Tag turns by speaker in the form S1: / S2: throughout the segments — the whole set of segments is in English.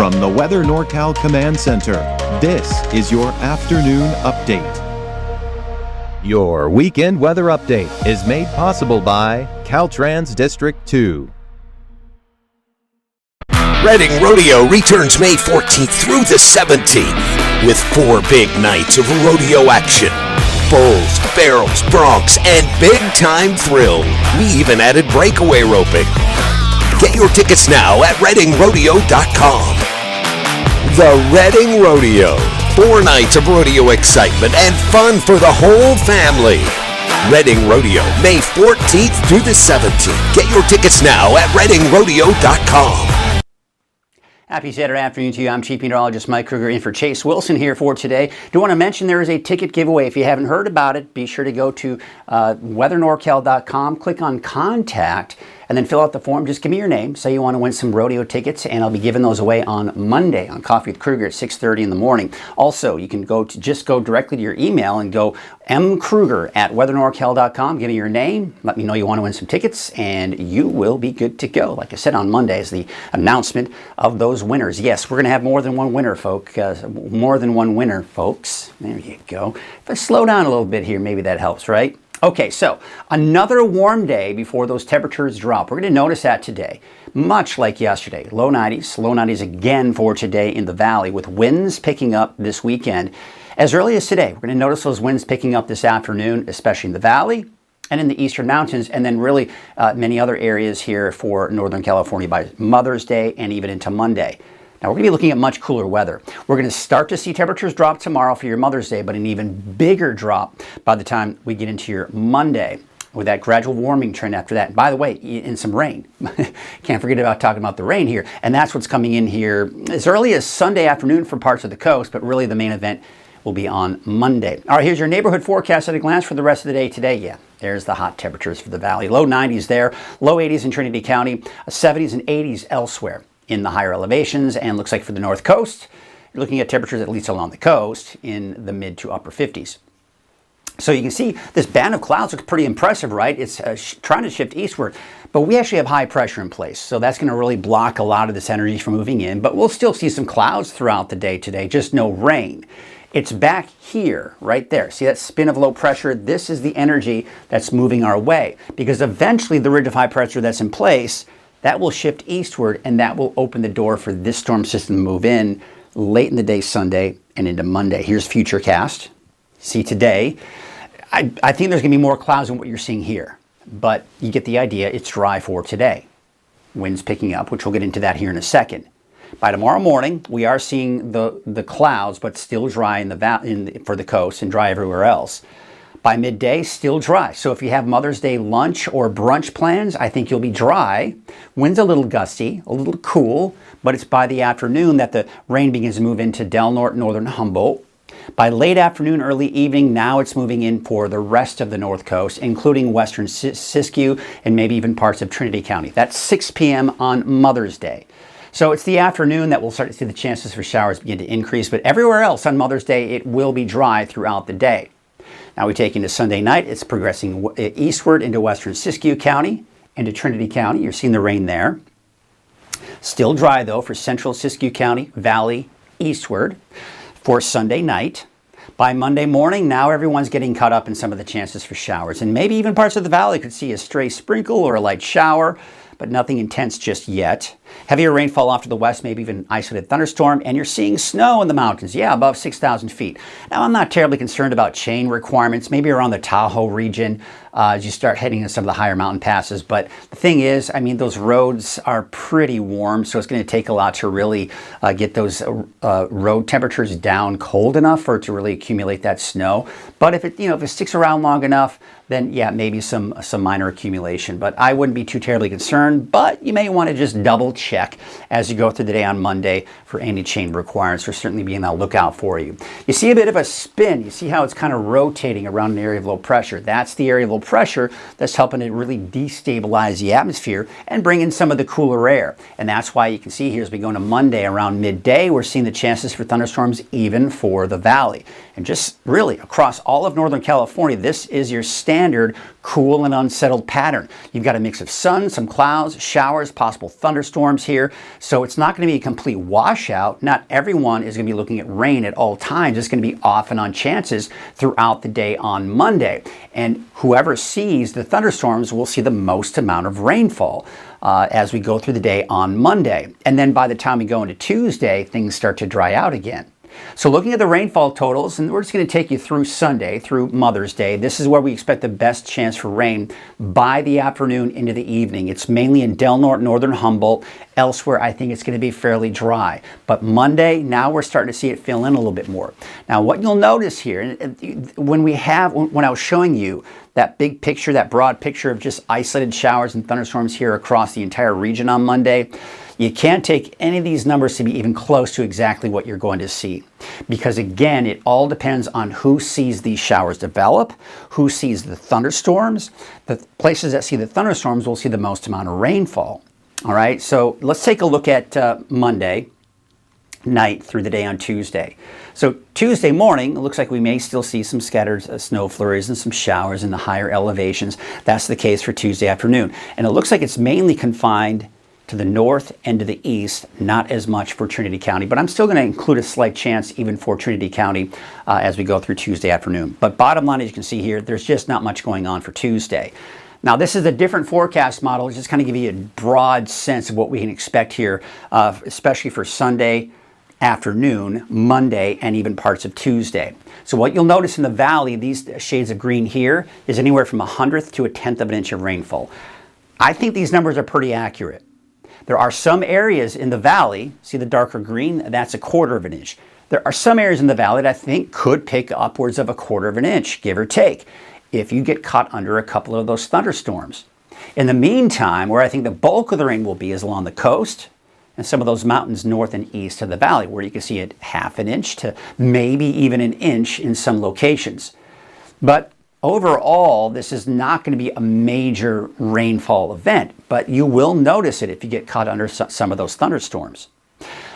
S1: From the Weather NorCal Command Center, this is your afternoon update. Your weekend weather update is made possible by Caltrans District 2.
S2: Reading Rodeo returns May 14th through the 17th with 4 big nights of rodeo action. Bulls, barrels, broncs, and big-time thrill. We even added breakaway roping. Get your tickets now at readingrodeo.com. The Reading Rodeo. 4 nights of rodeo excitement and fun for the whole family. Reading Rodeo, May 14th through the 17th. Get your tickets now at readingrodeo.com.
S3: Happy Saturday afternoon to you. I'm Chief Meteorologist Mike Krueger in for Chase Wilson here for today. Do want to mention there is a ticket giveaway. If you haven't heard about it, be sure to go to weathernorcal.com, click on Contact, and then fill out the form. Just give me your name, say you want to win some rodeo tickets, and I'll be giving those away on Monday on Coffee with Krueger at 6:30 in the morning. Also, you can go directly to your email and go mkrueger@weathernorcal.com. Give me your name, let me know you want to win some tickets, and you will be good to go. Like I said, on Monday is the announcement of those winners. Yes, we're going to have more than one winner, folks. There you go. If I slow down a little bit here, maybe that helps, right? Okay, so another warm day before those temperatures drop. We're going to notice that today, much like yesterday. Low 90s again for today in the valley with winds picking up this weekend. As early as today, we're going to notice those winds picking up this afternoon, especially in the valley and in the eastern mountains, and then really many other areas here for Northern California by Mother's Day and even into Monday. Now, we're going to be looking at much cooler weather. We're going to start to see temperatures drop tomorrow for your Mother's Day, but an even bigger drop by the time we get into your Monday with that gradual warming trend after that. And by the way, in some rain. Can't forget about talking about the rain here. And that's what's coming in here as early as Sunday afternoon for parts of the coast, but really the main event will be on Monday. All right, here's your neighborhood forecast at a glance for the rest of the day today. Yeah, there's the hot temperatures for the valley. Low 90s there, low 80s in Trinity County, 70s and 80s elsewhere in the higher elevations, and looks like for the north coast, you're looking at temperatures at least along the coast in the mid to upper 50s. So you can see this band of clouds looks pretty impressive, right? It's trying to shift eastward, but we actually have high pressure in place, so that's going to really block a lot of this energy from moving in, but we'll still see some clouds throughout the day today, just no rain. It's back here, right there. See that spin of low pressure? This is the energy that's moving our way, because eventually the ridge of high pressure that's in place, that will shift eastward, and that will open the door for this storm system to move in late in the day Sunday and into Monday. Here's Futurecast. See today, I think there's going to be more clouds than what you're seeing here, but you get the idea. It's dry for today. Winds picking up, which we'll get into that here in a second. By tomorrow morning, we are seeing the clouds, but still dry for the coast and dry everywhere else. By midday, still dry. So if you have Mother's Day lunch or brunch plans, I think you'll be dry. Wind's a little gusty, a little cool, but it's by the afternoon that the rain begins to move into Del Norte, northern Humboldt. By late afternoon, early evening, now it's moving in for the rest of the north coast, including western Siskiyou and maybe even parts of Trinity County. That's 6 p.m. on Mother's Day. So it's the afternoon that we'll start to see the chances for showers begin to increase, but everywhere else on Mother's Day, it will be dry throughout the day. Now we take into Sunday night, it's progressing eastward into western Siskiyou County, into Trinity County. You're seeing the rain there. Still dry though for central Siskiyou County, valley, eastward for Sunday night. By Monday morning, now everyone's getting caught up in some of the chances for showers, and maybe even parts of the valley could see a stray sprinkle or a light shower, but nothing intense just yet. Heavier rainfall off to the west, maybe even isolated thunderstorm, and you're seeing snow in the mountains, yeah, above 6,000 feet. Now, I'm not terribly concerned about chain requirements, maybe around the Tahoe region as you start heading into some of the higher mountain passes. But the thing is, I mean, those roads are pretty warm, so it's going to take a lot to really get those road temperatures down cold enough for it to really accumulate that snow. But if it sticks around long enough, then yeah, maybe some minor accumulation. But I wouldn't be too terribly concerned, but you may want to just double check as you go through the day on Monday for any chain requirements. We're certainly being on the lookout for you. You see a bit of a spin. You see how it's kind of rotating around an area of low pressure. That's the area of low pressure that's helping to really destabilize the atmosphere and bring in some of the cooler air. And that's why you can see here as we go into Monday around midday, we're seeing the chances for thunderstorms even for the valley. And just really across all of Northern California, this is your standard cool and unsettled pattern. You've got a mix of sun, some clouds, showers, possible thunderstorms, thunderstorms here. So it's not going to be a complete washout. Not everyone is going to be looking at rain at all times. It's going to be off and on chances throughout the day on Monday. And whoever sees the thunderstorms will see the most amount of rainfall as we go through the day on Monday. And then by the time we go into Tuesday, things start to dry out again. So looking at the rainfall totals, and we're just going to take you through Sunday, through Mother's Day. This is where we expect the best chance for rain by the afternoon into the evening. It's mainly in Del Norte, northern Humboldt. Elsewhere, I think it's going to be fairly dry. But Monday, now we're starting to see it fill in a little bit more. Now, what you'll notice here, when I was showing you that big picture, that broad picture of just isolated showers and thunderstorms here across the entire region on Monday, you can't take any of these numbers to be even close to exactly what you're going to see. Because again, it all depends on who sees these showers develop, who sees the thunderstorms. The places that see the thunderstorms will see the most amount of rainfall. All right, so let's take a look at Monday night through the day on Tuesday. So Tuesday morning, it looks like we may still see some scattered snow flurries and some showers in the higher elevations. That's the case for Tuesday afternoon. And it looks like it's mainly confined to the north and to the east, not as much for Trinity County, but I'm still going to include a slight chance even for Trinity County as we go through Tuesday afternoon. But bottom line, as you can see here, there's just not much going on for Tuesday. Now, this is a different forecast model, just kind of give you a broad sense of what we can expect here, especially for Sunday afternoon, Monday, and even parts of Tuesday. So what you'll notice in the valley, these shades of green here, is anywhere from 1/100th to 1/10 of an inch of rainfall. I think these numbers are pretty accurate. There are some areas in the valley, see the darker green, that's 1/4 of an inch. There are some areas in the valley that I think could pick upwards of 1/4 of an inch, give or take, if you get caught under a couple of those thunderstorms. In the meantime, where I think the bulk of the rain will be is along the coast and some of those mountains north and east of the valley, where you can see it 1/2 inch to maybe even an inch in some locations. But overall, this is not going to be a major rainfall event, but you will notice it if you get caught under some of those thunderstorms.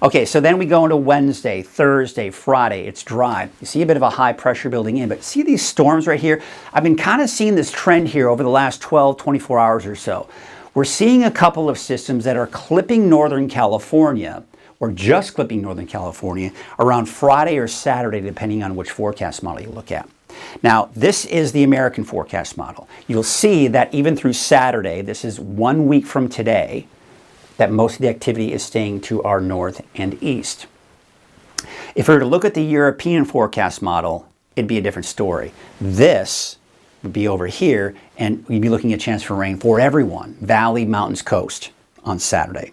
S3: Okay, so then we go into Wednesday, Thursday, Friday. It's dry. You see a bit of a high pressure building in, but see these storms right here? I've been kind of seeing this trend here over the last 12, 24 hours or so. We're seeing a couple of systems that are clipping Northern California, or just clipping Northern California, around Friday or Saturday, depending on which forecast model you look at. Now, this is the American forecast model. You'll see that even through Saturday, this is 1 week from today, that most of the activity is staying to our north and east. If we were to look at the European forecast model, it'd be a different story. This would be over here, and we'd be looking at a chance for rain for everyone, valley, mountains, coast, on Saturday.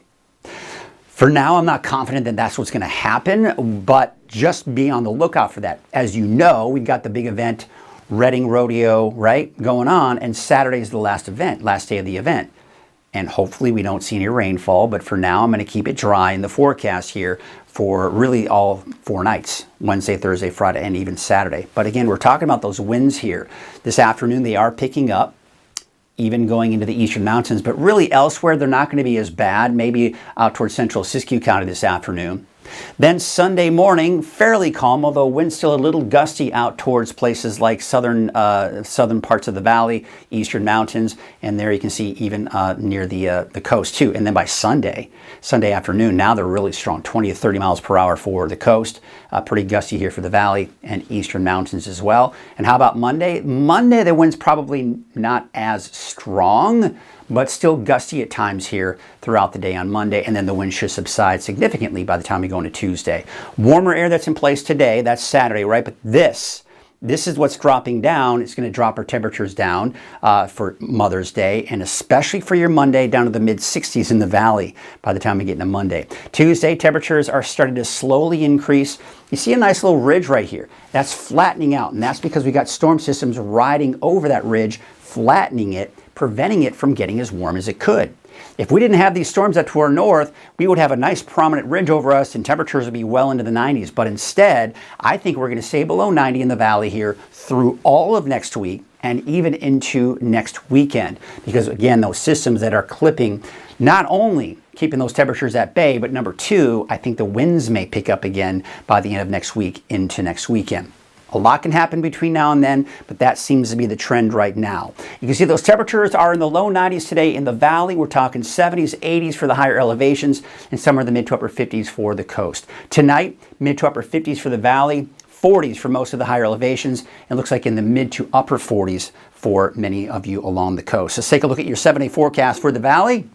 S3: For now, I'm not confident that that's what's going to happen, but just be on the lookout for that. As you know, we've got the big event, Reading Rodeo, right, going on, and Saturday is the last day of the event. And hopefully we don't see any rainfall, but for now I'm going to keep it dry in the forecast here for really all 4 nights, Wednesday, Thursday, Friday, and even Saturday. But again, we're talking about those winds here. This afternoon they are picking up, even going into the eastern mountains, but really elsewhere they're not going to be as bad, maybe out towards central Siskiyou County this afternoon. Then Sunday morning, fairly calm, although winds still a little gusty out towards places like southern parts of the valley, eastern mountains, and there you can see even near the coast too. And then by Sunday afternoon, now they're really strong, 20 to 30 miles per hour for the coast, pretty gusty here for the valley and eastern mountains as well. And how about Monday? Monday, the wind's probably not as strong, but still gusty at times here throughout the day on Monday, and then the wind should subside significantly by the time we go into Tuesday. Warmer air that's in place today, that's Saturday, right? But this is what's dropping down. It's going to drop our temperatures down for Mother's Day, and especially for your Monday, down to the mid-60s in the valley by the time we get into Monday. Tuesday, temperatures are starting to slowly increase. You see a nice little ridge right here. That's flattening out, and that's because we got storm systems riding over that ridge, flattening it, preventing it from getting as warm as it could. If we didn't have these storms up to our north, we would have a nice prominent ridge over us and temperatures would be well into the 90s. But instead, I think we're going to stay below 90 in the valley here through all of next week and even into next weekend. Because again, those systems that are clipping, not only keeping those temperatures at bay, but number two, I think the winds may pick up again by the end of next week into next weekend. A lot can happen between now and then, but that seems to be the trend right now. You can see those temperatures are in the low 90s today in the valley. We're talking 70s, 80s for the higher elevations, and somewhere in the mid to upper 50s for the coast. Tonight, mid to upper 50s for the valley, 40s for most of the higher elevations. It looks like in the mid to upper 40s for many of you along the coast. Let's take a look at your 7-day forecast for the valley.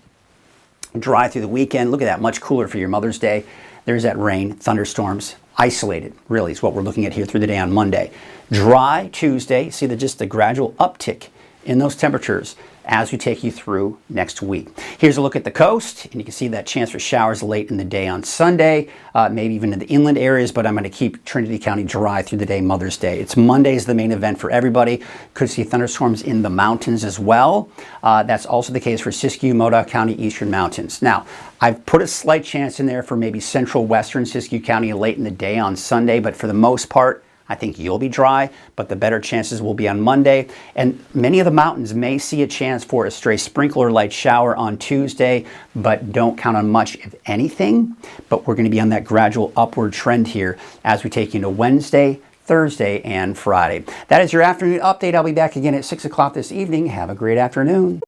S3: Dry through the weekend. Look at that, much cooler for your Mother's Day. There's that rain, thunderstorms, isolated, really, is what we're looking at here through the day on Monday. Dry Tuesday. See just the gradual uptick in those temperatures as we take you through next week. Here's a look at the coast, and you can see that chance for showers late in the day on Sunday, maybe even in the inland areas, but I'm going to keep Trinity County dry through the day Mother's Day. It's Monday's the main event for everybody. Could see thunderstorms in the mountains as well. That's also the case for Siskiyou, Modoc County, Eastern Mountains. Now, I've put a slight chance in there for maybe central western Siskiyou County late in the day on Sunday, but for the most part, I think you'll be dry, but the better chances will be on Monday. And many of the mountains may see a chance for a stray sprinkle or light shower on Tuesday, but don't count on much, if anything. But we're going to be on that gradual upward trend here as we take you into Wednesday, Thursday, and Friday. That is your afternoon update. I'll be back again at 6 o'clock this evening. Have a great afternoon.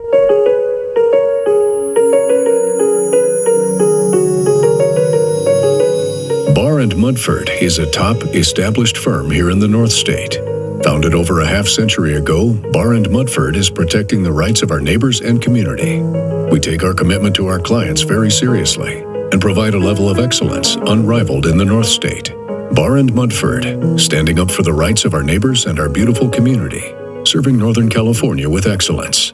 S4: Barr & Mudford is a top, established firm here in the North State. Founded over a half-century ago, Barr & Mudford is protecting the rights of our neighbors and community. We take our commitment to our clients very seriously and provide a level of excellence unrivaled in the North State. Barr & Mudford, standing up for the rights of our neighbors and our beautiful community, serving Northern California with excellence.